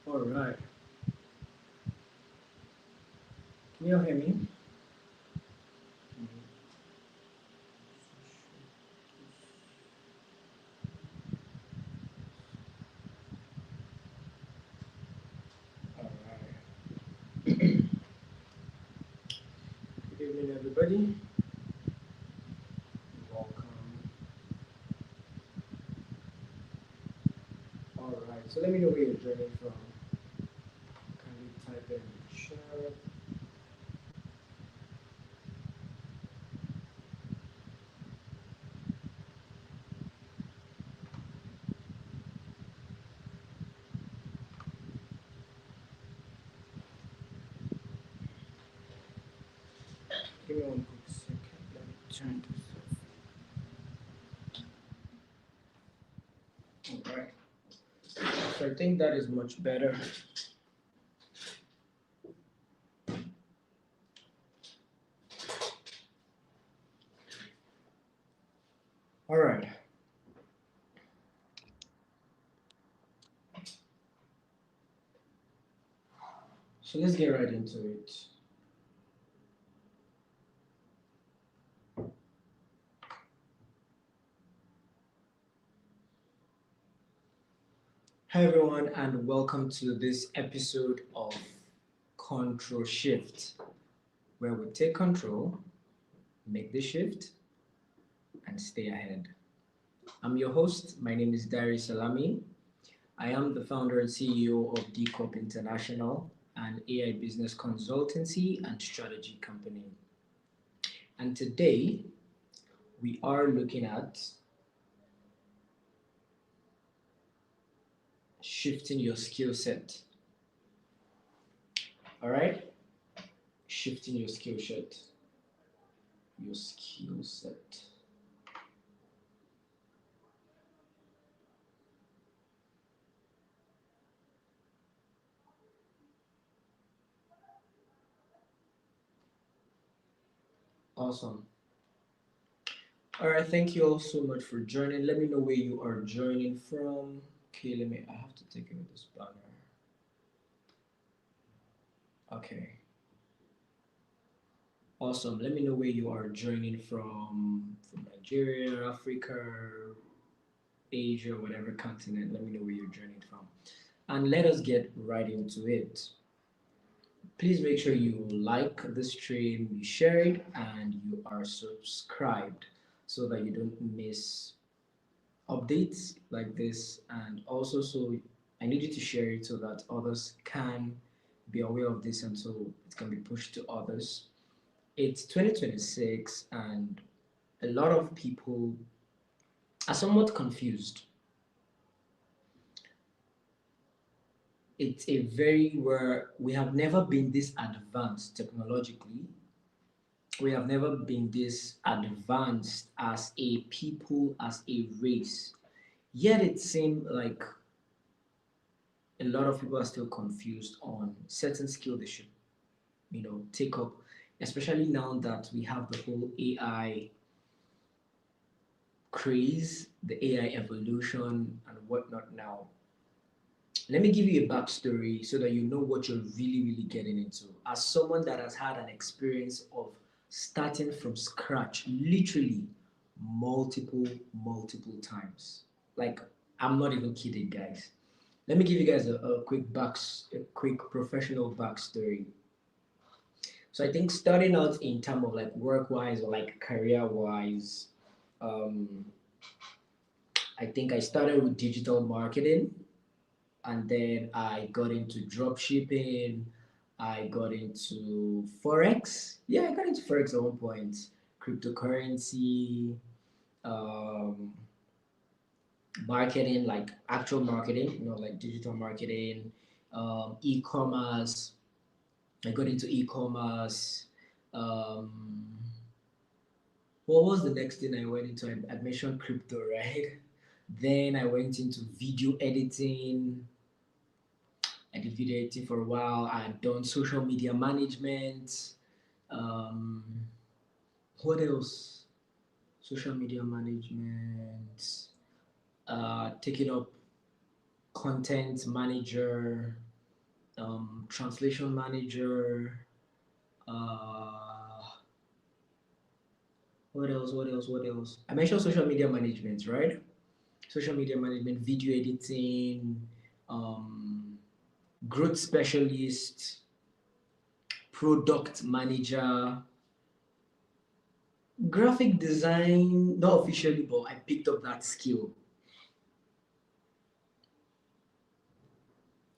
All right. Can you hear me? All right. Good evening, everybody. Welcome. All right. So let me know where you're joining from. Can you type in the chat? Give me one quick second. Let me turn this off. All right. So I think that is much better. All right. So let's get right into it. Hi everyone, and welcome to this episode of Control Shift, where we take control, make the shift, and stay ahead. I'm your host. My name is Dari Salami. I am the founder and CEO of D Corp International, an AI business consultancy and strategy company. And today we are looking at shifting your skill set. All right? Shifting your skill set. Your skill set. Awesome. All right, thank you all so much for joining. Let me know where you are joining from. Okay, I have to take away this banner. Okay. Awesome. Let me know where you are joining from Nigeria, Africa, Asia, whatever continent. Let me know where you're joining from. And let us get right into it. Please make sure you like the stream, you share it, and you are subscribed so that you don't miss updates like this. And also, so I need you to share it so that others can be aware of this and so it can be pushed to others. It's 2026 and a lot of people are somewhat confused. It's a very where we have never been this advanced technologically. We have never been this advanced as a people, as a race. Yet it seems like a lot of people are still confused on certain skill they should, take up, especially now that we have the whole AI craze, the AI evolution and whatnot now. Let me give you a backstory so that you know what you're really, really getting into. As someone that has had an experience of starting from scratch, literally multiple times. Like, I'm not even kidding, guys. Let me give you guys a quick professional backstory. So I think starting out in terms of like work-wise or like career-wise, um, I think I started with digital marketing and then I got into drop shipping. I got into forex. Yeah, I got into forex at one point. Cryptocurrency, um, marketing, like actual marketing, like digital marketing, e-commerce. I got into e-commerce. Um, What was the next thing I went into? I mentioned crypto, right? Then I went into video editing. I did video editing for a while. I had done social media management. Um, what else? Social media management. Taking up content manager, translation manager. Uh, what else? What else? What else? I mentioned social media management, right? Social media management, video editing, um, growth specialist, product manager, graphic design, not officially, but I picked up that skill.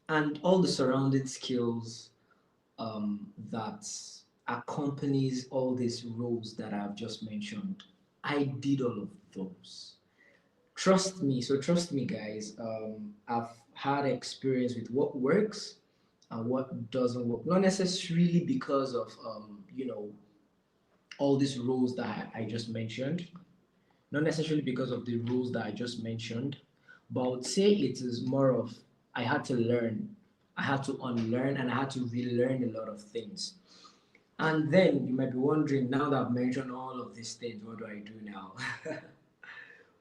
And all the surrounding skills that accompanies all these roles that I've just mentioned. I did all of those. Trust me, guys. I've had experience with what works and what doesn't work. Not necessarily because of all these rules that I just mentioned. Not necessarily because of the rules that I just mentioned, but I would say it is more of I had to learn, I had to unlearn, and I had to relearn a lot of things. And then you might be wondering, now that I've mentioned all of these things, what do I do now?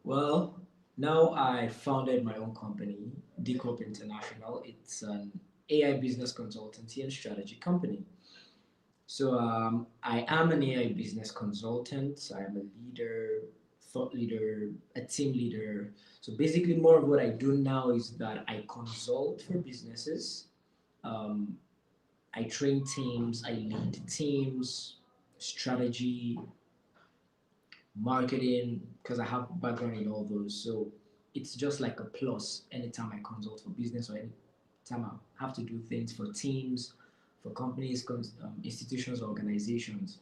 Well, now I founded my own company, Decop International. It's an AI business consultancy and strategy company. So I am an AI business consultant. I am a leader, thought leader, a team leader. So basically, more of what I do now is that I consult for businesses. Um, I train teams. I lead teams, strategy, marketing, because I have background in all those. So it's just like a plus anytime I consult for business or anytime I have to do things for teams, for companies, institutions, organizations.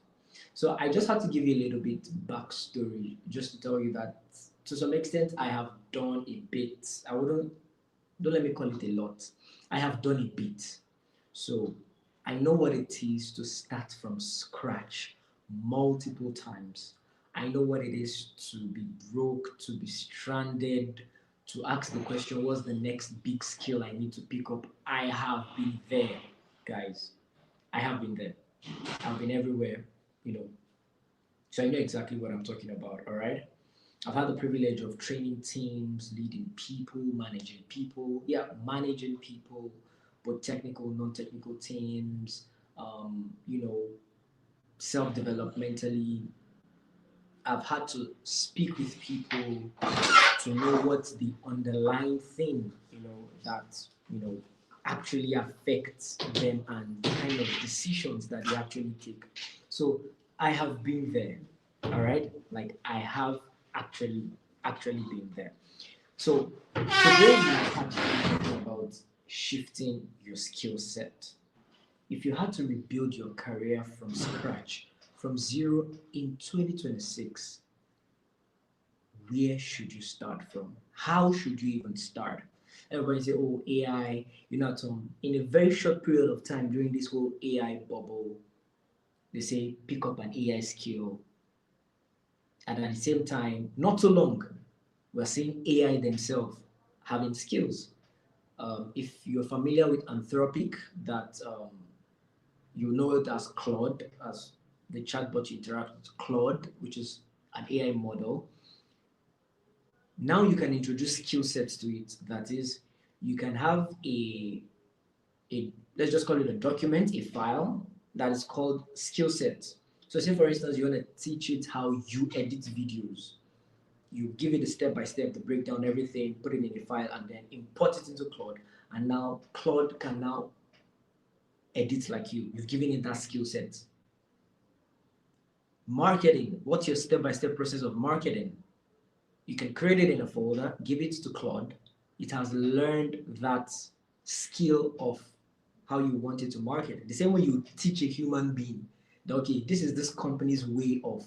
So I just had to give you a little bit backstory just to tell you that to some extent I have done a bit. I wouldn't don't let me call it a lot. I have done a bit. So I know what it is to start from scratch multiple times. I know what it is to be broke, to be stranded, to ask the question, what's the next big skill I need to pick up? I have been there, guys. I have been there. I've been everywhere, you know. So I know exactly what I'm talking about, all right? I've had the privilege of training teams, leading people, managing people. Yeah, managing people, both technical, non-technical teams. You know, self-developmentally. I've had to speak with people to know what's the underlying thing, that actually affects them and the kind of decisions that they actually take. So I have been there, all right. Like I have actually actually been there. So today we are talking about shifting your skill set. If you had to rebuild your career from scratch, from zero in 2026, where should you start from? How should you even start? Everybody say, oh, AI, in a very short period of time during this whole AI bubble, they say pick up an AI skill. And at the same time, not so long, we're seeing AI themselves having skills. If you're familiar with Anthropic, that you know it as Claude, as the chatbot you interact with Claude, which is an AI model. Now you can introduce skill sets to it. That is, you can have a let's just call it a document, a file that is called skill set. So say for instance you want to teach it how you edit videos. You give it a step by step to break down everything, put it in a file, and then import it into Claude. And now Claude can now edit like you. You've given it that skill set. Marketing. What's your step by step process of marketing? You can create it in a folder, give it to Claude. It has learned that skill of how you want it to market. The same way you teach a human being that, okay, this is this company's way of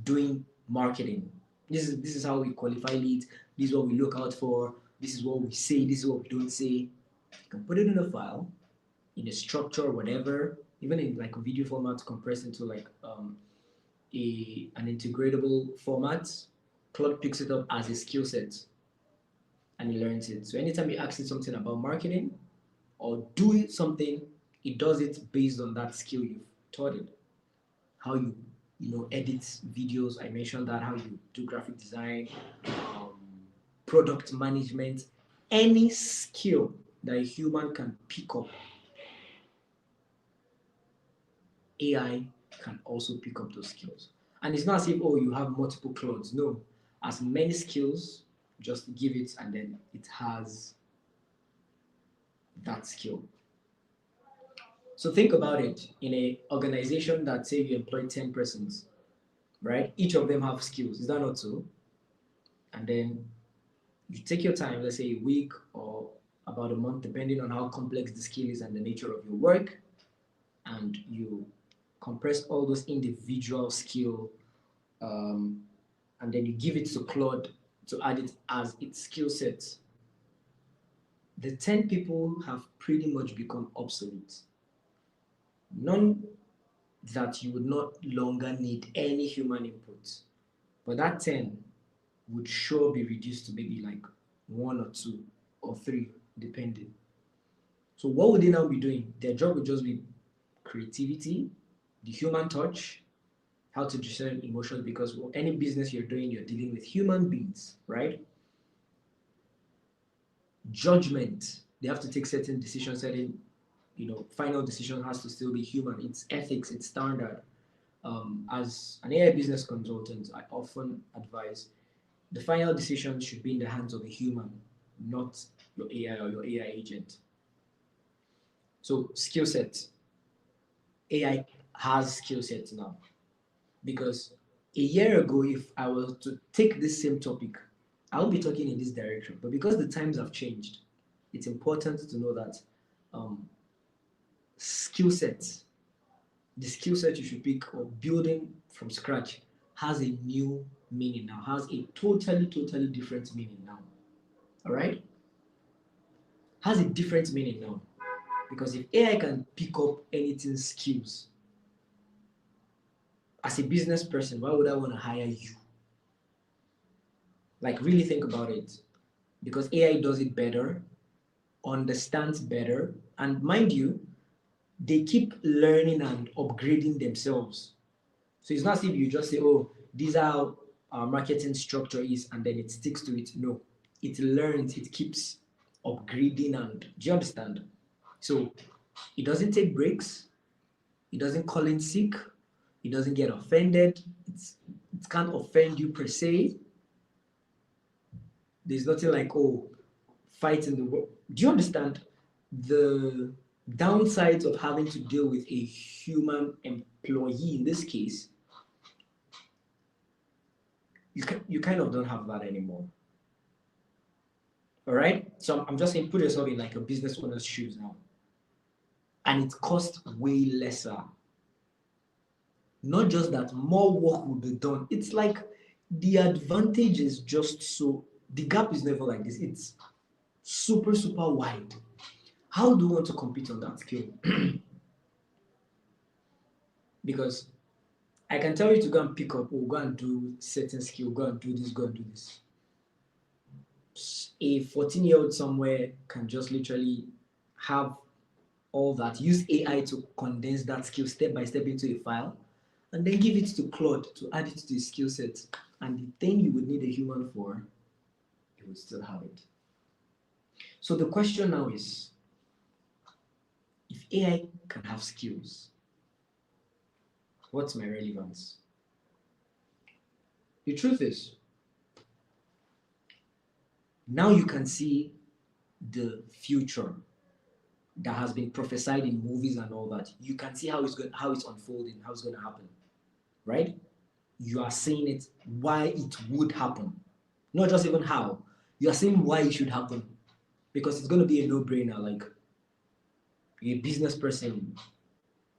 doing marketing. This is how we qualify leads. This is what we look out for. This is what we say. This is what we don't say. You can put it in a file, in a structure, whatever, even in like a video format, compressed into like an integratable format, Claude picks it up as a skill set and he learns it. So anytime you ask it something about marketing or do something, it does it based on that skill you've taught it. How you edit videos, I mentioned that, how you do graphic design, product management, any skill that a human can pick up, AI can also pick up those skills. And it's not as if, oh, you have multiple clones. No, as many skills, just give it and then it has that skill. So think about it. In an organization that say you employ 10 persons, right? Each of them have skills. Is that not so? And then you take your time, let's say a week or about a month, depending on how complex the skill is and the nature of your work, and you compress all those individual skill, and then you give it to Claude to add it as its skill set. The 10 people have pretty much become obsolete. None that you would not longer need any human input. But that 10 would sure be reduced to maybe like 1 or 2 or 3, depending. So what would they now be doing? Their job would just be creativity, the human touch, how to discern emotions, because any business you're doing, you're dealing with human beings, right? Judgment, they have to take certain decisions, certain, final decision has to still be human. It's ethics, it's standard. As an AI business consultant, I often advise the final decision should be in the hands of a human, not your AI or your AI agent. So skill set, AI has skill sets now. Because a year ago, if I was to take this same topic, I would be talking in this direction. But because the times have changed, it's important to know that skill sets, the skill set you should pick or building from scratch has a new meaning now, has a totally different meaning now. All right? Has a different meaning now. Because if AI can pick up anything skills, as a business person, why would I want to hire you? Like, really think about it. Because AI does it better, understands better, and mind you, they keep learning and upgrading themselves. So it's not as if you just say, oh, these are how our marketing structure is, and then it sticks to it. No, it learns, it keeps upgrading, and do you understand? So it doesn't take breaks, it doesn't call in sick, it doesn't get offended, it can't offend you per se. There's nothing like, oh, fight in the world. Do you understand the downsides of having to deal with a human employee in this case? You kind of don't have that anymore. All right? So I'm just saying, put yourself in like a business owner's shoes now. And it costs way lesser. Not just that, more work will be done. It's like the advantage is just so, the gap is never like this. It's super wide. How do you want to compete on that scale? Because I can tell you to go and pick up, or go and do certain skill, go and do this, go and do this. A 14-year-old somewhere can just literally have all that, use AI to condense that skill step by step into a file, and then give it to Claude to add it to his skill set. And the thing you would need a human for, you would still have it. So the question now is, if AI can have skills, what's my relevance? The truth is, now you can see the future that has been prophesied in movies and all that. You can see how it's unfolding, how it's going to happen, right? You are seeing it, why it would happen. Not just even how. You are seeing why it should happen. Because it's going to be a no-brainer. Like, you're a business person,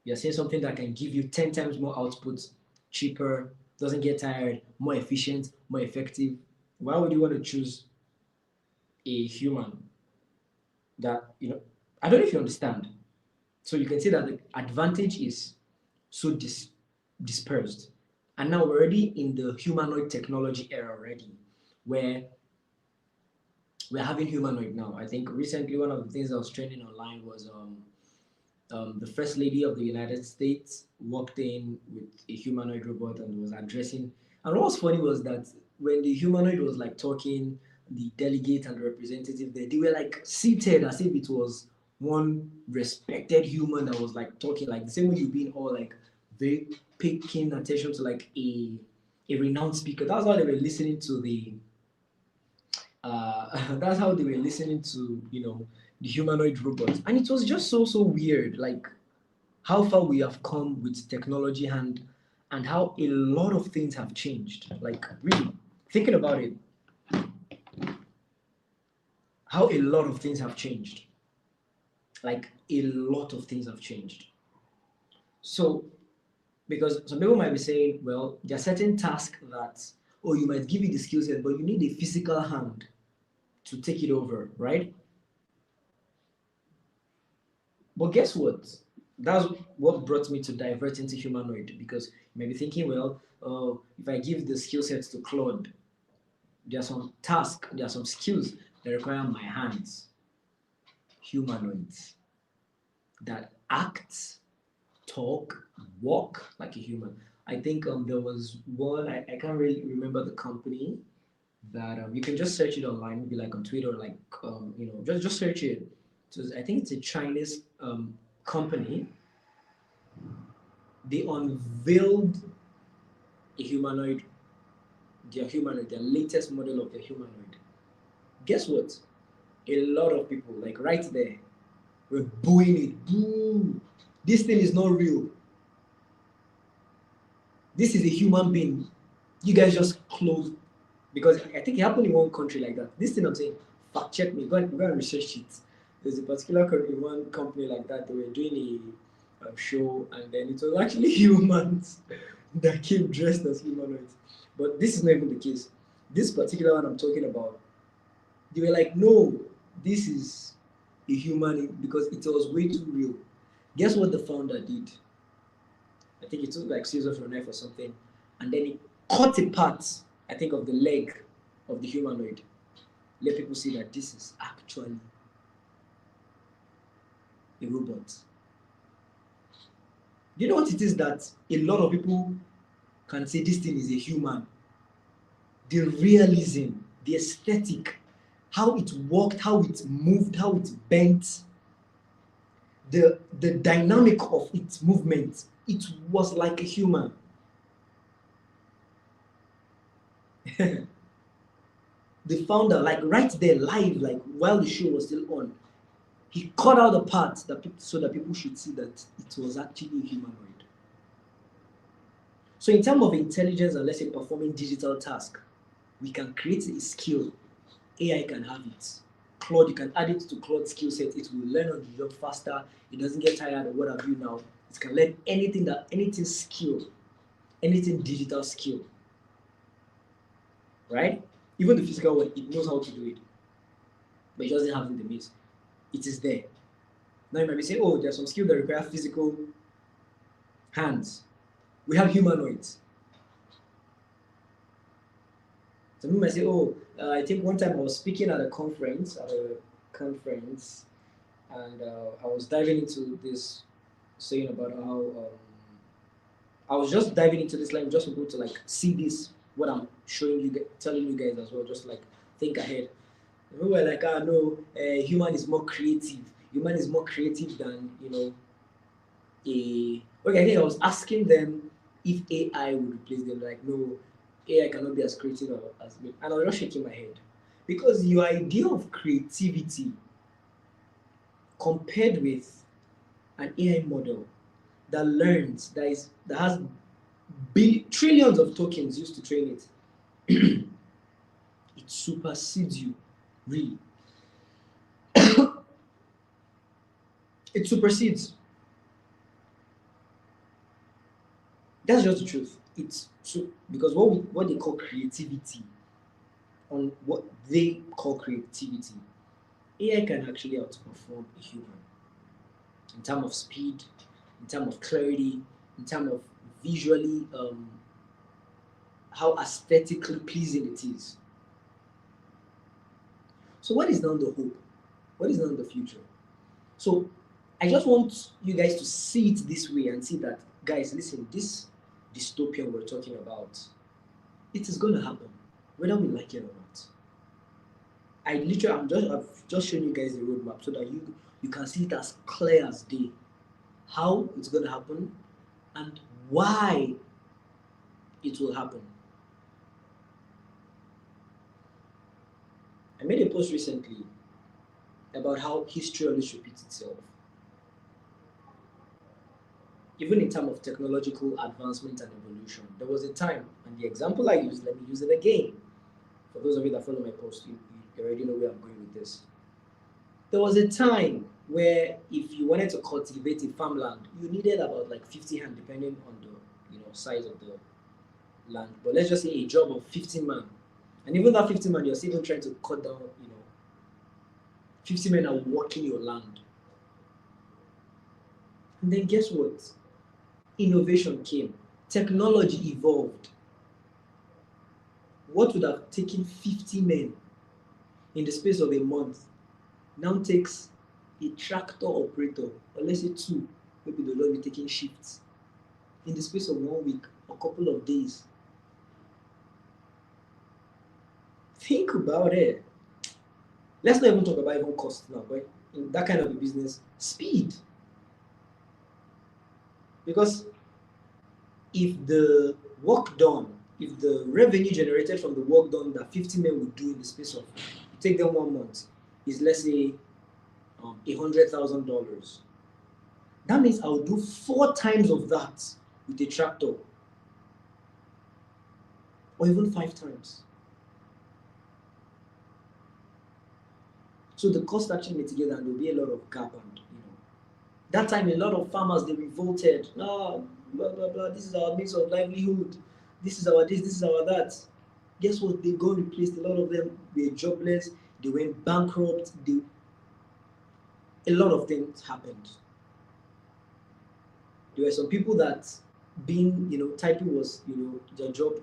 you're seeing something that can give you 10 times more output, cheaper, doesn't get tired, more efficient, more effective. Why would you want to choose a human that, I don't know if you understand. So you can see that the advantage is so dispersed. And now we're already in the humanoid technology era already, where we're having humanoid now. I think recently one of the things that was trending online was the first lady of the United States walked in with a humanoid robot and was addressing. And what was funny was that when the humanoid was like talking, the delegate and the representative there, they were like seated as if it was one respected human that was like talking, like the same way you've been all like very paying attention to like a renowned speaker. That's how they were listening to the that's how they were listening to, you know, the humanoid robots. And it was just so weird, like how far we have come with technology and how a lot of things have changed. Like really thinking about it, how a lot of things have changed. Like a lot of things have changed. So because some people might be saying, well, there are certain tasks that, oh, you might give you the skill set, but you need a physical hand to take it over, right? But guess what? That's what brought me to divert into humanoid, because you may be thinking, well, if I give the skill sets to Claude, there are some tasks, there are some skills that require my hands. Humanoids that act, talk, walk like a human. I think there was one, I can't really remember the company that you can just search it online, maybe like on Twitter, like you know, just search it. So I think it's a Chinese company. They unveiled a humanoid, their latest model of their humanoid. Guess what? A lot of people, like right there, were booing it. Boo! This thing is not real. This is a human being. You guys just close, because I think it happened in one country like that. This thing I'm saying, fact check me, go and research it. There's a particular country, one company like that, they were doing a show, and then it was actually humans that came dressed as humanoids. But this is not even the case. This particular one I'm talking about, they were like, no, this is a human because it was way too real. Guess what the founder did? I think it took like scissors or knife or something, and then he cut a part, I think, of the leg of the humanoid. Let people see that this is actually a robot. Do you know what it is that a lot of people can say this thing is a human? The realism, the aesthetic, how it walked, how it moved, how it bent, the dynamic of its movement. It was like a human. The founder, like right there, live, like while the show was still on, he cut out the parts so that people should see that it was actually a humanoid. So in terms of intelligence and let's say performing digital tasks, we can create a skill. AI can have it. Claude, you can add it to Claude's skill set. It will learn on the job faster. It doesn't get tired of what have you now. It can learn anything skill, anything digital skill. Right? Even the physical one, it knows how to do it. But it doesn't have the means. It is there. Now you might be saying, oh, there's some skill that require physical hands. We have humanoids. Some people might say, oh, I think one time I was speaking at a conference, and I was diving into this, saying about how I was just diving into this, like just for people to like see this, what I'm showing you, telling you guys as well, just like think ahead. And we were like, ah, no, human is more creative. Human is more creative than, you know, okay, I think I was asking them if AI would replace them. Like, no, AI cannot be as creative as me. And I was just shaking my head. Because your idea of creativity compared with an AI model that learns, that has trillions of tokens used to train it, it supersedes you, really. It supersedes. That's just the truth. It's so because what they call creativity, on what they call creativity, AI can actually outperform a human in terms of speed, in terms of clarity, in terms of visually how aesthetically pleasing it is. So what is now the hope? What is now the future? So I just want you guys to see it this way and see that, guys, listen, this dystopia we're talking about, it is going to happen, whether we like it or not. I've just shown you guys the roadmap so that you can see it as clear as day, how it's going to happen and why it will happen. I made a post recently about how history always repeats itself. Even in terms of technological advancement and evolution, there was a time, and the example I used, let me use it again. For those of you that follow my post, you already know where I'm going with this. There was a time where if you wanted to cultivate a farmland, you needed about like 50 hands, depending on the size of the land. But let's just say a job of 50 man, and even that 50 man, you're still even trying to cut down. 50 men are working your land, and then guess what? Innovation came, technology evolved. What would have taken 50 men in the space of a month now takes a tractor operator, or let's say two, maybe the Lord will be taking shifts in the space of 1 week, a couple of days. Think about it. Let's not even talk about even cost now, but in that kind of a business, speed. Because if the work done, if the revenue generated from the work done that 50 men would do in the space of, take them 1 month, is let's say $100,000. That means I will do 4 times of that with a tractor, or even 5 times. So the cost actually mitigated, and there will be a lot of gap. And that time a lot of farmers, they revolted. No, blah blah blah. This is our means of livelihood. This is our this. This is our that. Guess what? They got replaced. A lot of them were jobless. They went bankrupt. A lot of things happened. There were some people that typing was their job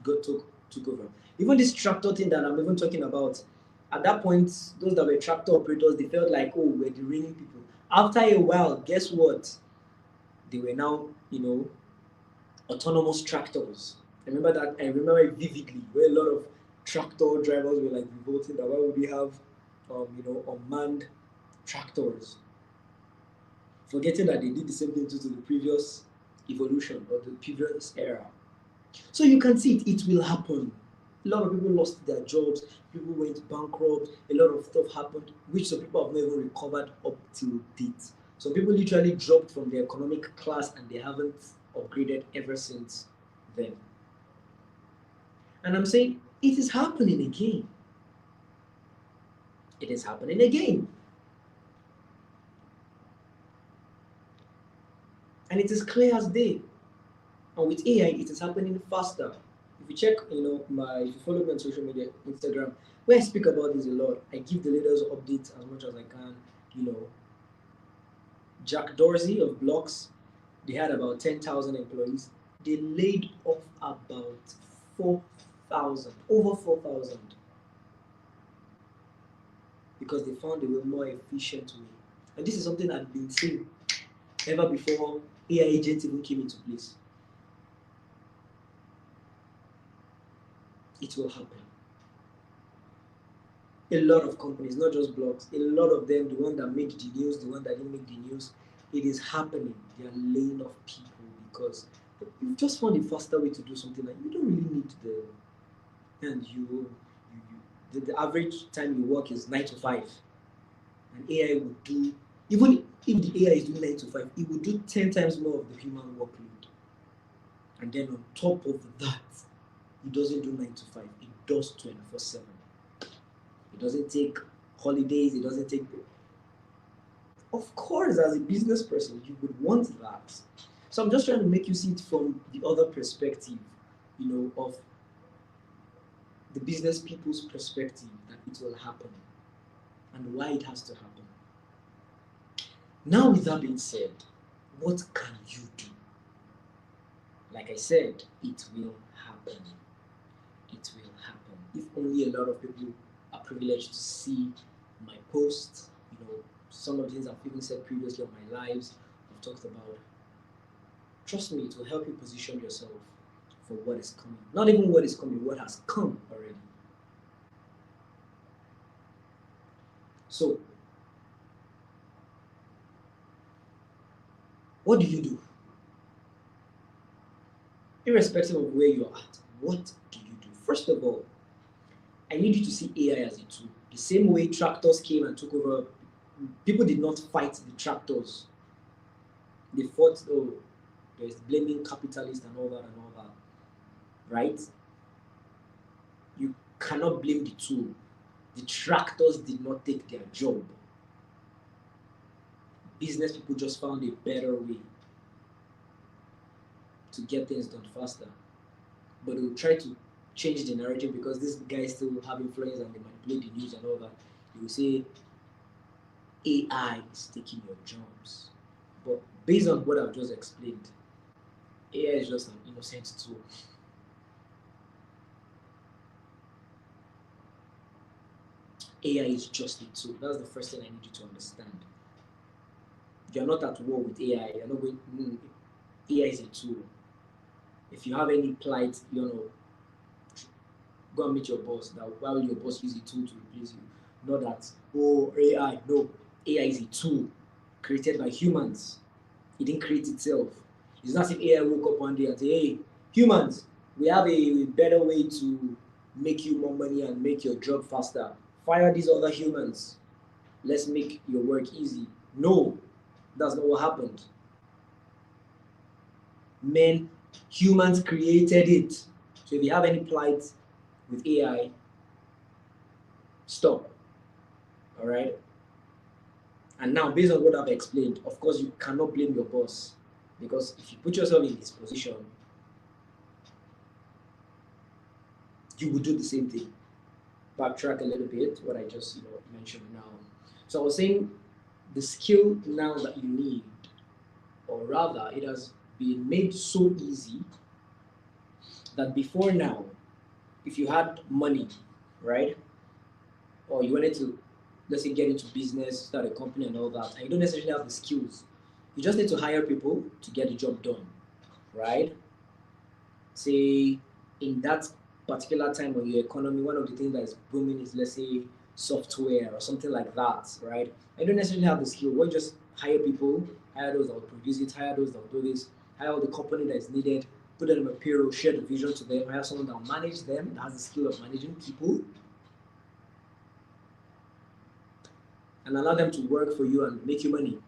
took over. Even this tractor thing that I'm even talking about, at that point, those that were tractor operators, they felt like, oh, we're the reigning people. After a while, guess what? They were now, autonomous tractors. I remember it vividly, where a lot of tractor drivers were like revolting that why would we have, unmanned tractors? Forgetting that they did the same thing to the previous evolution or the previous era. So you can see it will happen. A lot of people lost their jobs, people went bankrupt, a lot of stuff happened, which some people have not even recovered up till date. Some people literally dropped from the economic class and they haven't upgraded ever since then. And I'm saying it is happening again. It is happening again. And it is clear as day. And with AI, it is happening faster. If you check, if you follow me on social media, Instagram, where I speak about this a lot, I give the leaders updates as much as I can. Jack Dorsey of Blocks, they had about 10,000 employees. They laid off about 4,000, over 4,000, because they found a more efficient way. And this is something I've been saying ever before AI agents even came into place. It will happen. A lot of companies, not just Blocks, a lot of them, the one that made the news, the one that didn't make the news, it is happening. They are laying off people because you've just found a faster way to do something. Like you don't really need the average time you work is 9 to 5, and AI would do, even if the AI is doing 9 to 5, it would do 10 times more of the human workload. And then on top of that, it doesn't do 9 to 5, it does 24/7. It doesn't take holidays, it doesn't take. Of course, as a business person, you would want that. So I'm just trying to make you see it from the other perspective, of the business people's perspective, that it will happen and why it has to happen. Now, with that being said, what can you do? Like I said, it will happen. It will happen. If only a lot of people are privileged to see my posts, some of the things I've even said previously on my lives, I've talked about. Trust me, it will help you position yourself for what is coming. Not even what is coming, what has come already. So, what do you do? Irrespective of where you're at, what do you do? First of all, I need you to see AI as a tool. The same way tractors came and took over, people did not fight the tractors. They fought, oh, there's blaming capitalists and all that, right? You cannot blame the tool. The tractors did not take their job. Business people just found a better way to get things done faster. But they'll try to change the narrative because these guys still have influence and they manipulate the news and all that. They will say AI is taking your jobs. But based on what I've just explained, AI is just an innocent tool. AI is just a tool. That's the first thing I need you to understand. You're not at war with AI. You're not going, AI is a tool. If you have any plight, go and meet your boss. That why will your boss use a tool to replace you? Not that, oh, AI. No, AI is a tool created by humans. It didn't create itself. It's not as if AI woke up one day and say, hey, humans, we have a better way to make you more money and make your job faster. Fire these other humans. Let's make your work easy. No, that's not what happened. Humans created it. So if you have any plight with AI, stop. All right? And now, based on what I've explained, of course, you cannot blame your boss because if you put yourself in his position, you would do the same thing. Backtrack a little bit, what I just mentioned now. So I was saying the skill now that you need, or rather, it has been made so easy that before now, if you had money, right, or you wanted to, let's say, get into business, start a company and all that, and you don't necessarily have the skills, you just need to hire people to get the job done, right? Say, in that particular time of your economy, one of the things that is booming is, let's say, software or something like that, right? I don't necessarily have the skill. Why just hire people, hire those that will produce it, hire those that will do this, hire all the company that is needed, put them on a payroll, share the vision to them, hire someone that will manage them, that has the skill of managing people, and allow them to work for you and make you money.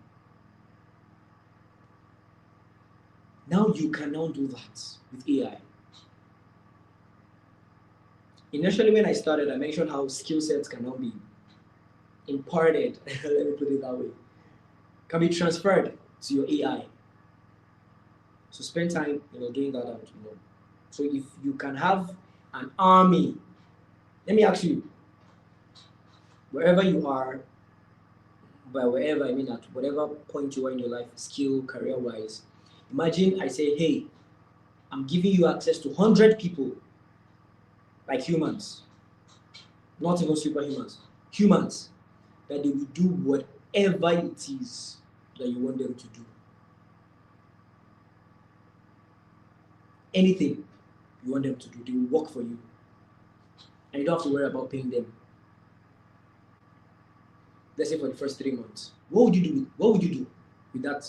Now you can now do that with AI. Initially, when I started, I mentioned how skill sets can now be imparted, let me put it that way, can be transferred to your AI. So spend time, doing that out, So if you can have an army, let me ask you, wherever you are, by wherever I mean at whatever point you are in your life, skill, career-wise, imagine I say, hey, I'm giving you access to 100 people, like humans, not even superhumans, humans, that they will do whatever it is that you want them to do. Anything you want them to do, they will work for you. And you don't have to worry about paying them. Let's say for the first 3 months. What would you do with that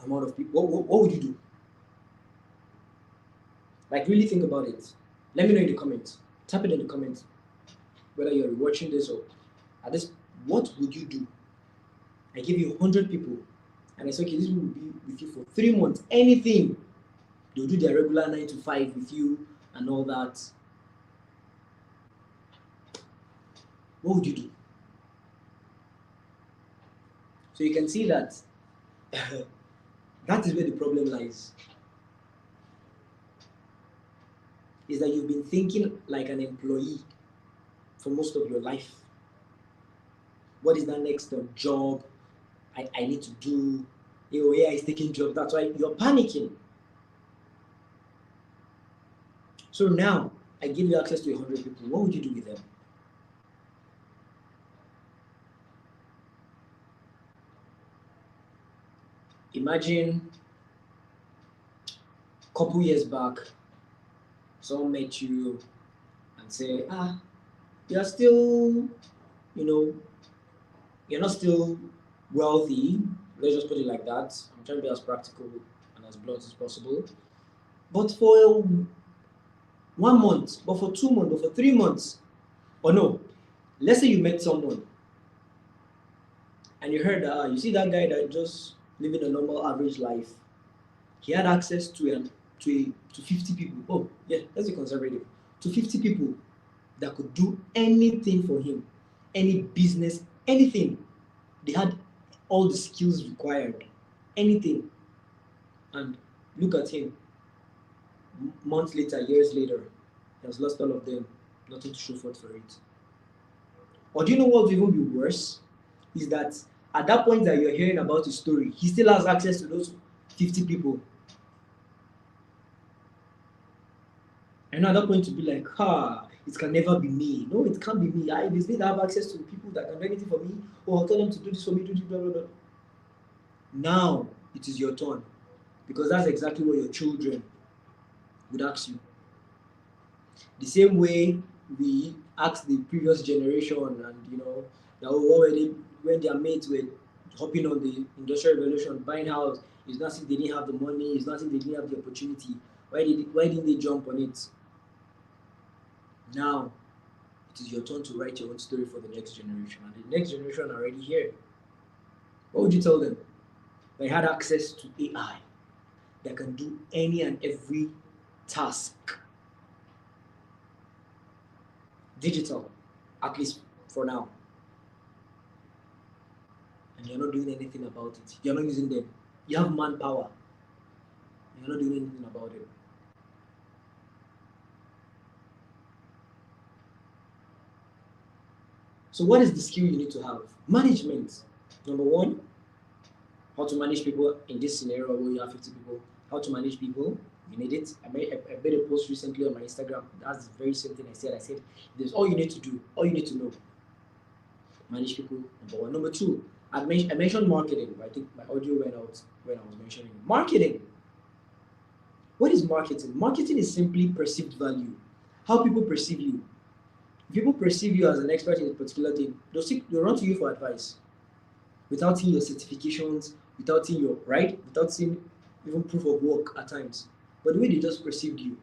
amount of people? What would you do? Like, really think about it. Let me know in the comments. Type it in the comments. Whether you're watching this or at this, what would you do? I give you 100 people, and I say, okay, this will be with you for 3 months. Anything. They'll do their regular 9 to 5 with you and all that. What would you do? So you can see that that is where the problem lies. Is that you've been thinking like an employee for most of your life. What is that next job I need to do? Your AI is taking jobs. That's why you're panicking. So now I give you access to 100 people. What would you do with them? Imagine a couple years back, someone met you and say, you're still, you're not still wealthy. Let's just put it like that. I'm trying to be as practical and as blunt as possible. But for 1 month, but for 2 months, but for 3 months, or no, let's say you met someone and you heard that you see that guy that just living a normal average life, he had access to 50 people. Oh yeah, let's be conservative. To 50 people that could do anything for him, any business, anything. They had all the skills required, anything. And look at him. Months later, years later, he has lost all of them. Nothing to show forth for it. Or do you know what would even be worse? Is that at that point that you're hearing about his story, he still has access to those 50 people. And at that point to be like, it can never be me. No, it can't be me. I still have access to people that can do anything for me, or I'll tell them to do this for me, do this, blah, blah, blah. Now it is your turn. Because that's exactly what your children would ask you. The same way we asked the previous generation, and that when their mates were hopping on the industrial revolution, buying house, it's not if they didn't have the money, it's not if they didn't have the opportunity. Why didn't they jump on it? Now it is your turn to write your own story for the next generation, and the next generation are already here. What would you tell them? They had access to AI that can do any and every task. Digital, at least for now. And you're not doing anything about it. You're not using them. You have manpower. You're not doing anything about it. So what is the skill you need to have? Management. Number one, how to manage people in this scenario where you have 50 people. How to manage people, you need it. I made a post recently on my Instagram. That's the very same thing I said. I said, there's all you need to do, all you need to know. Manage people, number one. Number two, I mentioned marketing. I think my audio went out when I was mentioning marketing. What is marketing? Marketing is simply perceived value. How people perceive you. If people perceive you as an expert in a particular thing, they'll run to you for advice. Without seeing your certifications, without seeing without seeing even proof of work at times. But the way they just perceived you.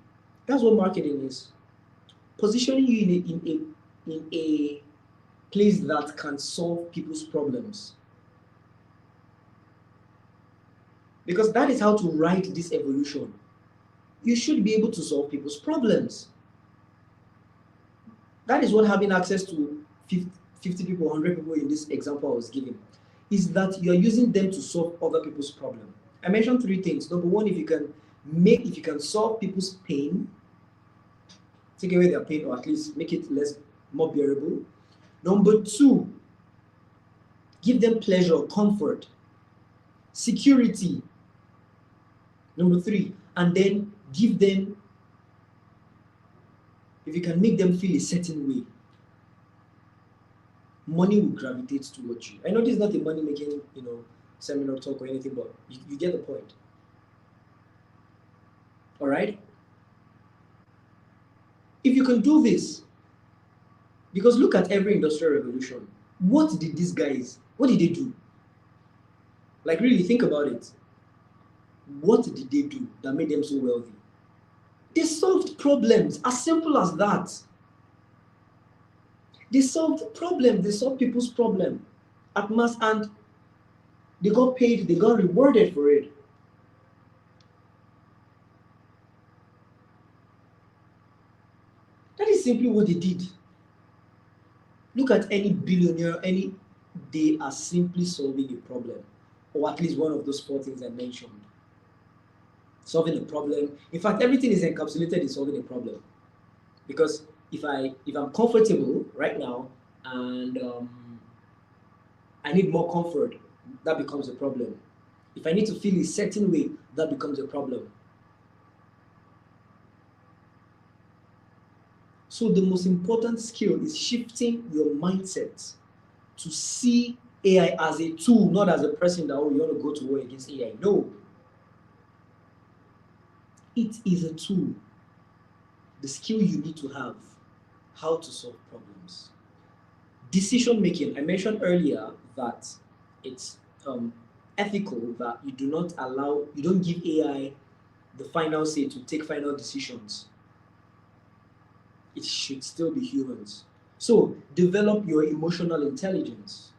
That's what marketing is. Positioning you in a place that can solve people's problems. Because that is how to ride this evolution. You should be able to solve people's problems. That is what having access to 50 people, 100 people in this example I was giving, is that you're using them to solve other people's problem. I mentioned 3 things. Number one, if you can solve people's pain, take away their pain, or at least make it more bearable. Number 2, give them pleasure, comfort, security. Number 3, and then give them, if you can make them feel a certain way, money will gravitate towards you. I know this is not a money making, seminar talk or anything, but you get the point. All right? If you can do this, because look at every industrial revolution. What did they do? Like, really think about it. What did they do that made them so wealthy? They solved problems, as simple as that. They solved problems, they solved people's problem at mass, and they got paid, they got rewarded for it. That is simply what they did. Look at any billionaire, they are simply solving a problem, or at least one of those 4 things I mentioned. Solving a problem. In fact, everything is encapsulated in solving a problem. Because if I'm comfortable right now and I need more comfort, that becomes a problem. If I need to feel a certain way, that becomes a problem. So the most important skill is shifting your mindset to see AI as a tool, not as a person that, oh, you want to go to war against AI. No. It is a tool. The skill you need to have, how to solve problems. Decision making. I mentioned earlier that it's ethical that you don't give AI the final say to take final decisions. It should still be humans. So develop your emotional intelligence.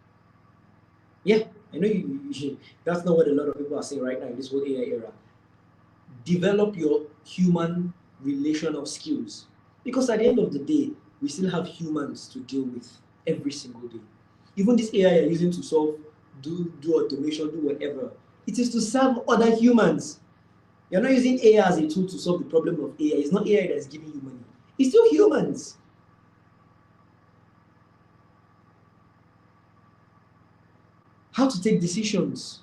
Yeah, I know that's not what a lot of people are saying right now in this whole AI era. Develop your human relational skills. Because at the end of the day, we still have humans to deal with every single day. Even this AI you're using to solve, do automation, do whatever, it is to serve other humans. You're not using AI as a tool to solve the problem of AI. It's not AI that is giving you money. It's still humans. How to take decisions.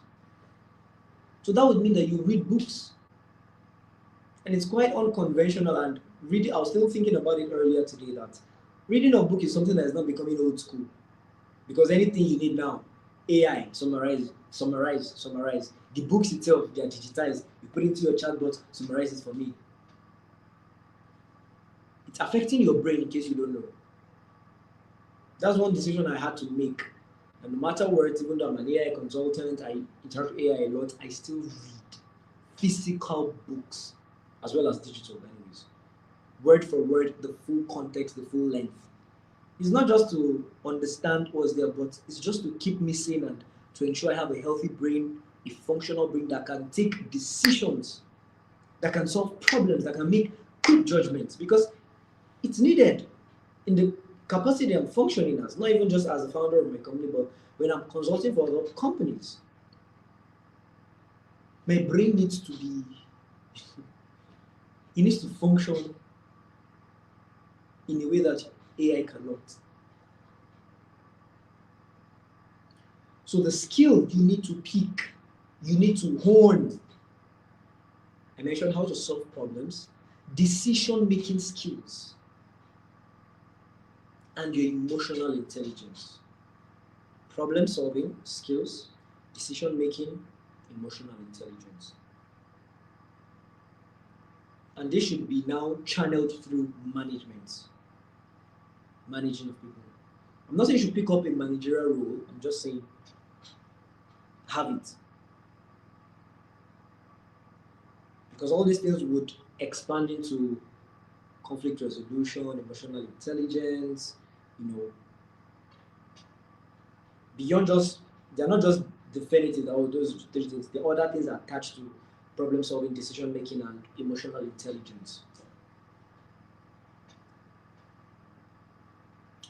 So that would mean that you read books. And it's quite unconventional, and reading, I was still thinking about it earlier today, that reading a book is something that is not becoming old school. Because anything you need now, AI, summarize. The books itself, they are digitized. You put it into your chatbot, summarize it for me. It's affecting your brain in case you don't know. That's one decision I had to make. And no matter what, even though I'm an AI consultant, I interact with AI a lot, I still read physical books as well as digital, anyways. Word for word, the full context, the full length. It's not just to understand what's there, but it's just to keep me sane and to ensure I have a healthy brain, a functional brain that can take decisions, that can solve problems, that can make quick judgments, because it's needed in the capacity I'm functioning as, not even just as a founder of my company, but when I'm consulting for other companies. My brain needs to be, it needs to function in a way that AI cannot. So the skill you need to pick, you need to hone. I mentioned how to solve problems, decision-making skills, and your emotional intelligence. Problem-solving skills, decision-making, emotional intelligence. And this should be now channeled through management. Managing of people. I'm not saying you should pick up a managerial role, I'm just saying have it. Because all these things would expand into conflict resolution, emotional intelligence, beyond just, they're not just definitive, all those things, the other things are attached to problem solving, decision making, and emotional intelligence.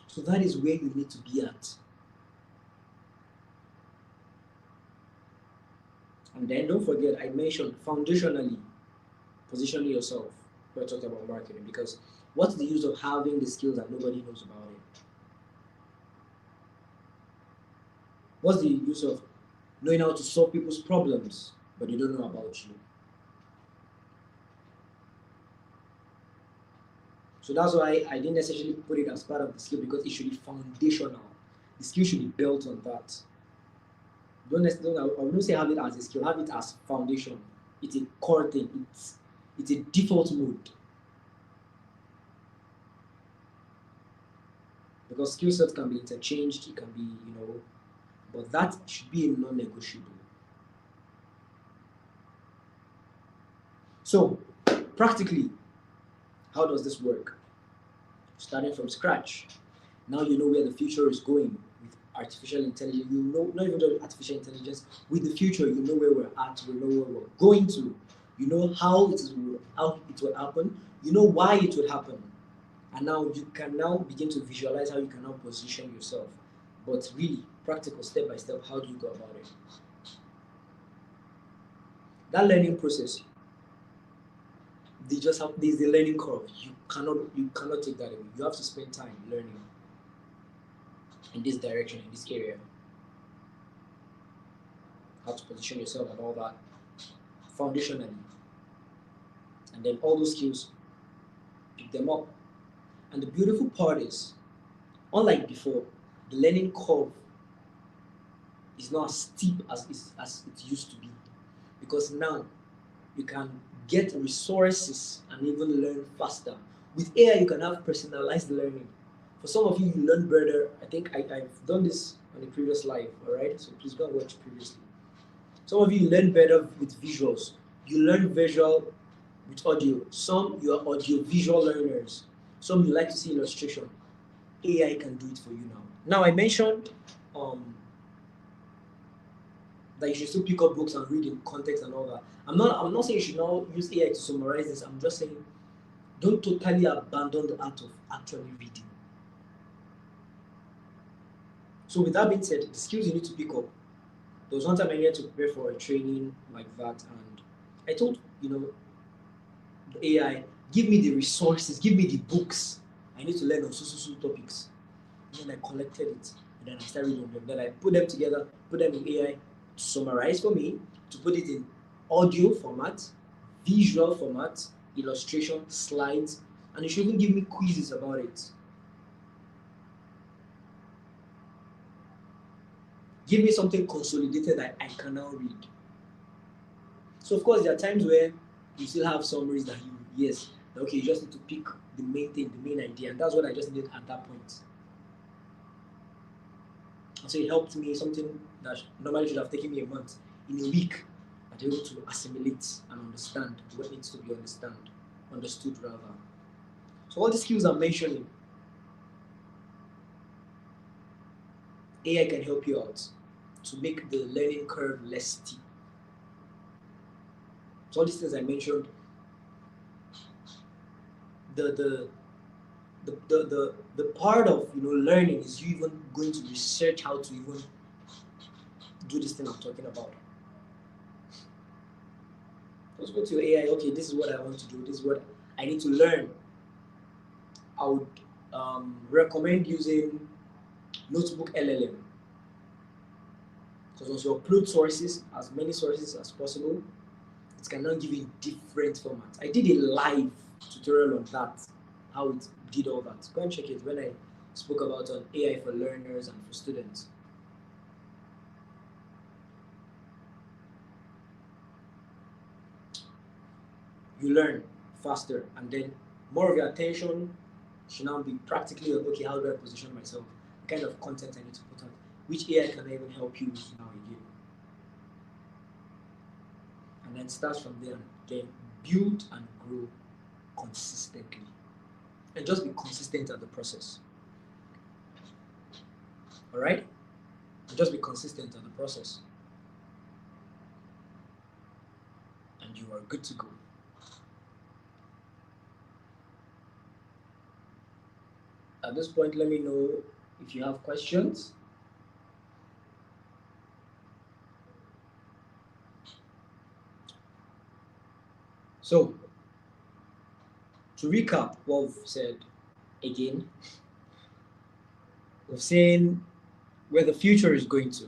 So that is where you need to be at. And then don't forget, I mentioned foundationally positioning yourself when I talked about marketing, because what's the use of having the skills that nobody knows about it? What's the use of knowing how to solve people's problems, but they don't know about you? So that's why I didn't necessarily put it as part of the skill, because it should be foundational. The skill should be built on that. I wouldn't say have it as a skill, have it as foundation. It's a core thing. It's a default mode. Because skill sets can be interchanged, it can be, but that should be a non-negotiable. So, practically, how does this work? Starting from scratch. Now you know where the future is going with artificial intelligence. You know, not even just artificial intelligence, with the future, you know where we're at, you know where we're going to. You know how it will happen, you know why it will happen. And now you can now begin to visualize how you can now position yourself. But really, practical, step by step, how do you go about it? That learning process, there's the learning curve. You cannot take that away. You have to spend time learning in this direction, in this area. how to position yourself and all that foundationally. And then all those skills, pick them up. And the beautiful part is, unlike before, the learning curve is not as steep as it used to be. Because now you can get resources and even learn faster. With AI, you can have personalized learning. For some of you, you learn better. I think I've done this on a previous live, all right? So please go and watch previously. Some of you learn better with visuals. You learn visual with audio. Some you are audio visual learners. Some you like to see illustration. AI can do it for you now. Now I mentioned that you should still pick up books and read in context and all that. I'm not saying you should now use AI to summarize this. I'm just saying don't totally abandon the art of actually reading. So with that being said, the skills you need to pick up. There was one time I needed to prepare for a training like that, and I told the AI, give me the resources, give me the books I need to learn on so topics. And then I collected it, and then I started reading them. Then I put them together, put them in AI to summarize for me, to put it in audio format, visual format, illustration, slides, and you should even give me quizzes about it. Give me something consolidated that I can now read. So of course there are times where you still have summaries that okay, you just need to pick the main thing, the main idea, and that's what I just needed at that point. And so it helped me, something that normally should have taken me a month, in a week, I was able to assimilate and understand what needs to be understood rather. So all the skills I'm mentioning, AI can help you out to make the learning curve less steep. So all these things I mentioned, the part of learning is you even going to research how to even do this thing I'm talking about. Just go to your AI, okay, this is what I want to do, this is what I need to learn. I would recommend using Notebook LLM. Because once you upload sources, as many sources as possible, it can now give you different formats. I did a live tutorial on that, how it did all that. Go and check it when I spoke about AI for learners and for students. You learn faster, and then more of your attention should now be practically on, okay, how do I position myself? The kind of content I need to put out, which AI can even help you with now again. And then start from there and then build and grow consistently. And just be consistent at the process. All right? And just be consistent at the process. And you are good to go. At this point, let me know if you have questions. So, to recap what we've said again, we've seen where the future is going to.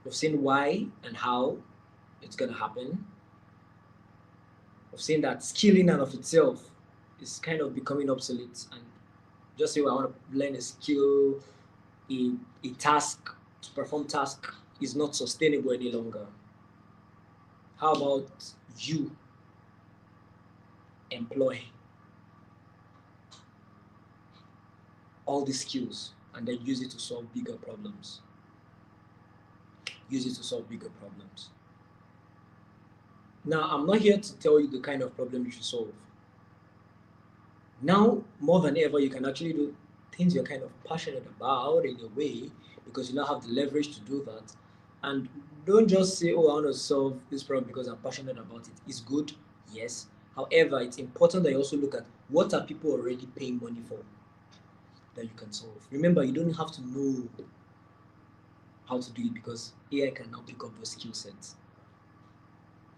We've seen why and how it's going to happen. We've seen that skilling out of itself is kind of becoming obsolete, and just say, well, I want to learn a skill, a task, to perform task is not sustainable any longer. How about you employ all these skills and then use it to solve bigger problems? Use it to solve bigger problems. Now, I'm not here to tell you the kind of problem you should solve. Now, more than ever, you can actually do things you're kind of passionate about in a way, because you now have the leverage to do that. And don't just say, oh, I want to solve this problem because I'm passionate about it. It's good, yes. However, it's important that you also look at what are people already paying money for that you can solve. Remember, you don't have to know how to do it, because AI can now pick up those skill sets.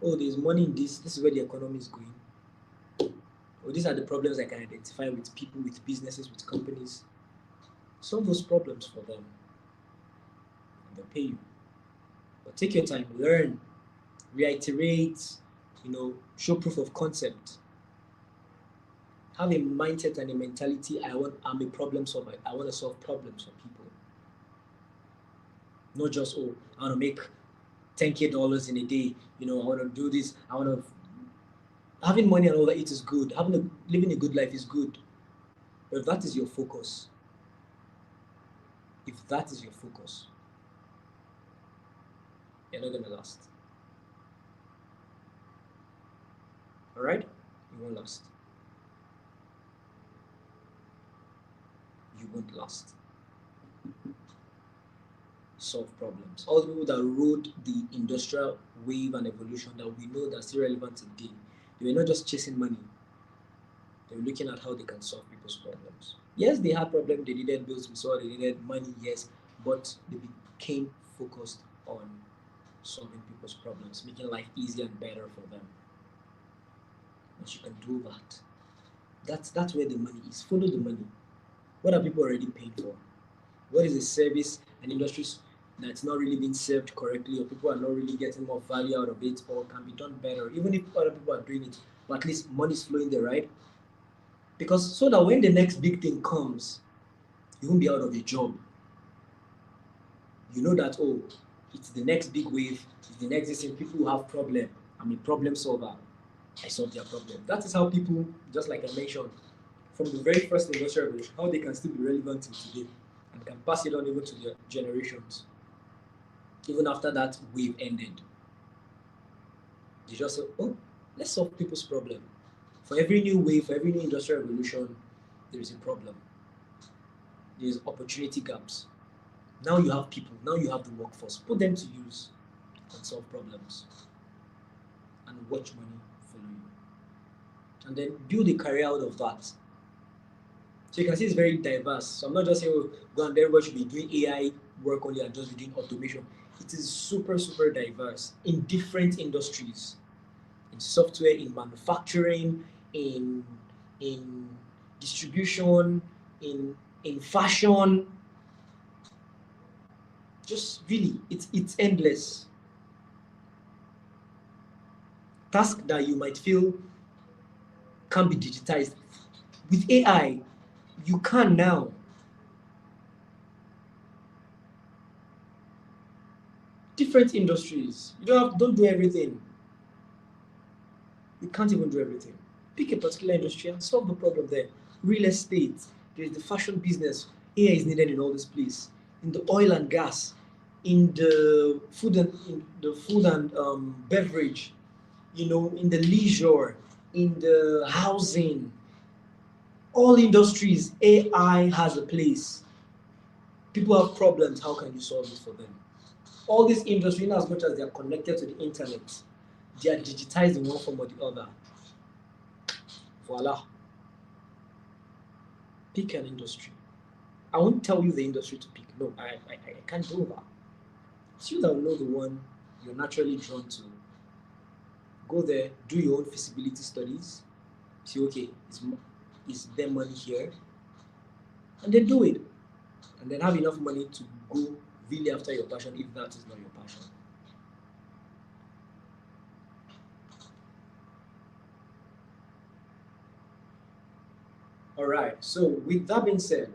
Oh, there's money in this. This is where the economy is going. Oh, these are the problems I can identify with people, with businesses, with companies. Solve those problems for them. they'll pay you. But take your time, learn, reiterate, show proof of concept. Have a mindset and a mentality. I'm a problem solver. I want to solve problems for people. Not just, oh, I want to make $10K in a day. I want to do this. Having money and all that, it is good. Living a good life is good. But if that is your focus, you're not gonna last. Alright? You won't last. You won't last. Solve problems. All the people that rode the industrial wave and evolution that we know that's still relevant today, they were not just chasing money. They were looking at how they can solve people's problems. Yes, they had problems, they needed bills, we saw they needed money, yes, but they became focused on solving people's problems, making life easier and better for them. Once you can do that, that's where the money is. Follow the money. What are people already paying for? What is a service and industries that's not really being served correctly, or people are not really getting more value out of it, or can be done better, even if other people are doing it, but at least money is flowing there, right? Because so that when the next big thing comes, you won't be out of a job. You know that, oh, it's the next big wave, it's the next thing, people will have problem. I'm a problem solver. I solve their problem. That is how people, just like I mentioned, from the very first industrial revolution, how they can still be relevant till today and can pass it on even to their generations. Even after that wave ended. They just said, oh, let's solve people's problem. For every new wave, for every new industrial revolution, there is a problem. There is opportunity gaps. Now you have people, now you have the workforce. Put them to use and solve problems. And watch money follow you. And then build a career out of that. So you can see it's very diverse. So I'm not just saying, oh, go and everybody should be doing AI work only and just be doing automation. It is super, super diverse in different industries. In software, in manufacturing, in distribution, in fashion. Just really, it's endless. Tasks that you might feel can't be digitized. With AI, you can now. Different industries. You don't do everything. You can't even do everything. Pick a particular industry and solve the problem there. Real estate, there's the fashion business. AI is needed in all this place. In the oil and gas, in the food and beverage, in the leisure, in the housing, all industries, AI has a place. People have problems. How can you solve it for them? All these industries, in as much as they are connected to the internet, they are digitized in one form or the other. Voila. Pick an industry. I won't tell you the industry to pick. No, I can't do that. It's you that will know the one you're naturally drawn to. Go there, do your own feasibility studies. See, okay, is there money here? And then do it. And then have enough money to go really after your passion if that is not your passion. All right, so with that being said,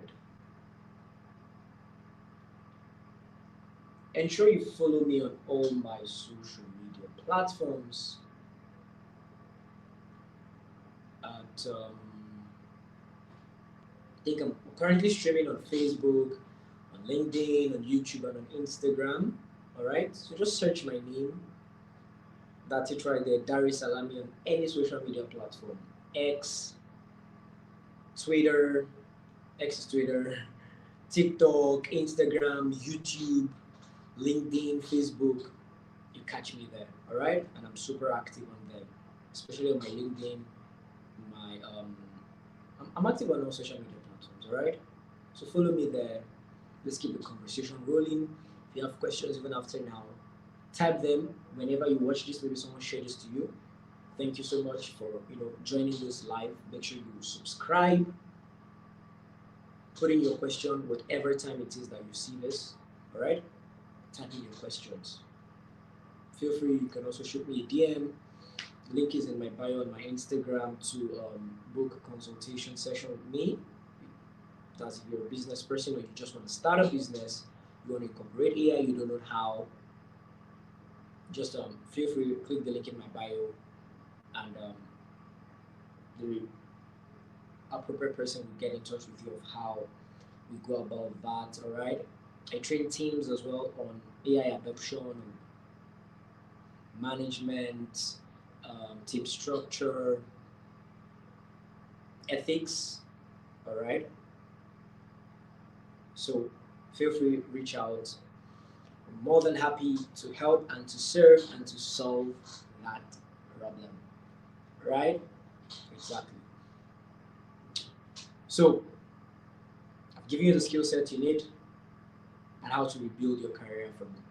ensure you follow me on all my social media platforms at I think I'm currently streaming on Facebook, on LinkedIn, on YouTube, and on Instagram. All right, so just search my name. That's it right there, Dari Salami, on any social media platform. X, Twitter, TikTok, Instagram, YouTube, LinkedIn, Facebook. You catch me there, all right? And I'm super active on there, especially on my LinkedIn. I'm active on all social media platforms, all right? So follow me there. Let's keep the conversation rolling. If you have questions even after now, type them whenever you watch this. Maybe someone shared this to you. Thank you so much for joining this live. Make sure you subscribe. Put in your question whatever time it is that you see this. All right. type in your questions. Feel free, you can also shoot me a DM. Link is in my bio on my Instagram to book a consultation session with me. That's if you're a business person or you just want to start a business, you want to incorporate AI, you don't know how, just feel free to click the link in my bio, and the appropriate person will get in touch with you of how we go about that. All right. I train teams as well on AI adoption, management, team structure, ethics. All right. So feel free to reach out. I'm more than happy to help and to serve and to solve that problem. Right? Exactly. So I've given you the skill set you need and how to rebuild your career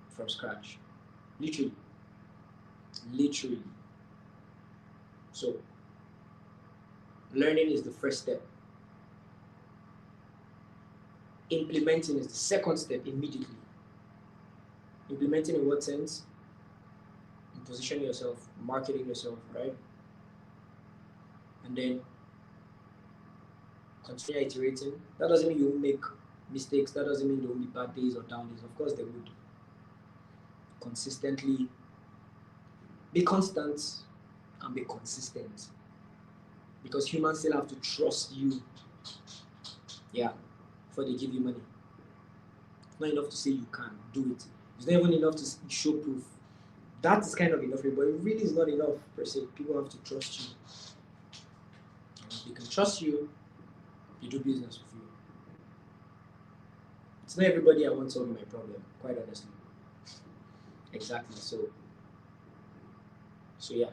from scratch. Literally. Literally. So learning is the first step. Implementing is the second step immediately. Implementing in what sense? In positioning yourself, marketing yourself, right? And then continue iterating. That doesn't mean you won't make mistakes. That doesn't mean there will be bad days or down days. Of course there would. Consistently be constant and be consistent. Because humans still have to trust you. Yeah. Before they give you money. It's not enough to say you can do it. It's not even enough to show proof. That is kind of enough, but it really is not enough per se. People have to trust you. And if they can trust you, they do business with you. It's not everybody I want solving my problem, quite honestly. Exactly. So yeah.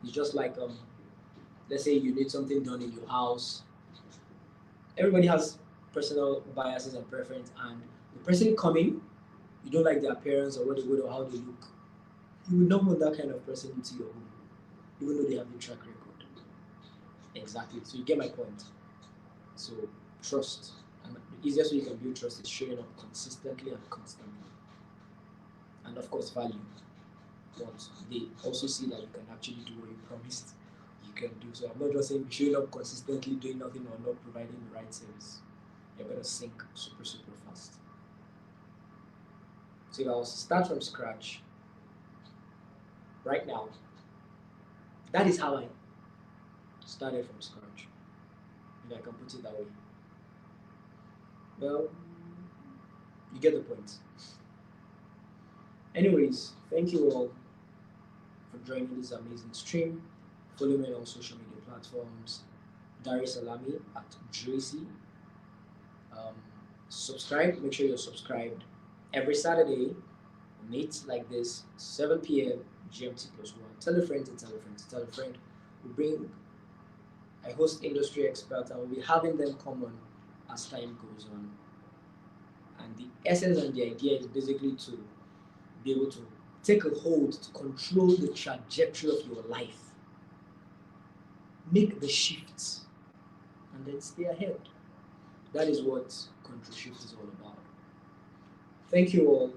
It's just like let's say you need something done in your house. Everybody has personal biases and preference, and the person coming, you don't like their appearance or what they would or how they look. You will not want that kind of person into your home, even though they have a track record. Exactly. So you get my point. So trust. And the easiest way you can build trust is showing up consistently and constantly. And of course value. But they also see that you can actually do what you promised you can do. So I'm not just saying showing up consistently, doing nothing or not providing the right service. You're gonna sink super fast. So if I was to start from scratch right now, that is how I started from scratch. If I can put it that way. Well, you get the point. Anyways, thank you all for joining this amazing stream. Follow me on social media platforms. Dari Salami at Dracy. Subscribe. Make sure you're subscribed. Every Saturday, we meet like this, 7 p.m. GMT +1. Tell a friend to tell a friend to tell a friend. I host industry experts and we'll be having them come on as time goes on. And the essence and the idea is basically to be able to take a hold, to control the trajectory of your life. Make the shifts and then stay ahead. That is what Control Shift is all about. Thank you all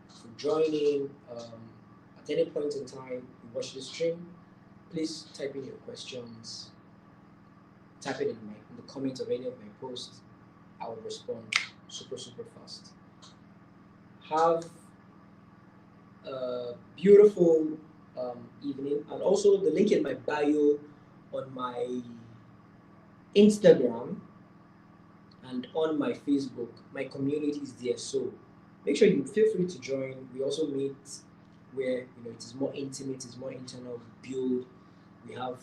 for joining. At any point in time you watch the stream, please type in your questions. Type it in the comments of any of my posts. I will respond super fast. Have a beautiful evening, and also the link in my bio on my Instagram and on my Facebook. My community is there, so make sure you feel free to join. We also meet where it is more intimate, it's more internal. We build. We have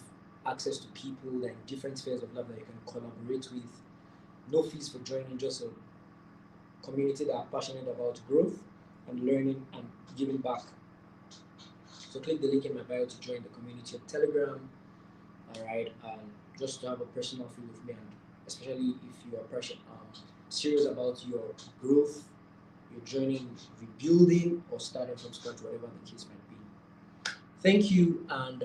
access to people like different spheres of life that you can collaborate with. No fees for joining, just a community that are passionate about growth and learning and giving back. So click the link in my bio to join the community on Telegram. Alright, just to have a personal feel with me, and especially if you are serious about your growth, your journey, rebuilding or starting from scratch, whatever the case might be. Thank you, and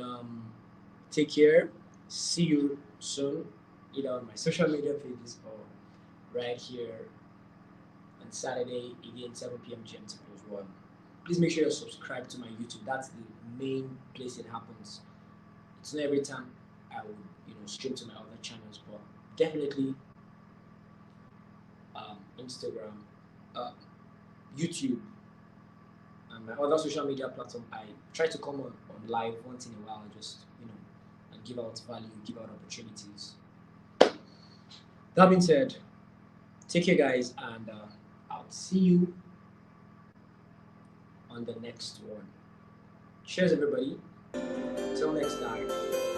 take care. See you soon, either on my social media pages or right here and Saturday again 7 p.m. GMT plus 1. Please make sure you're subscribed to my YouTube. That's the main place it happens. It's not every time I will stream to my other channels, but definitely Instagram, YouTube, and my other social media platform. I try to come on live once in a while, just and give out value, give out opportunities. That being said, take care, guys, and I'll see you on the next one. Cheers, everybody. Till next time.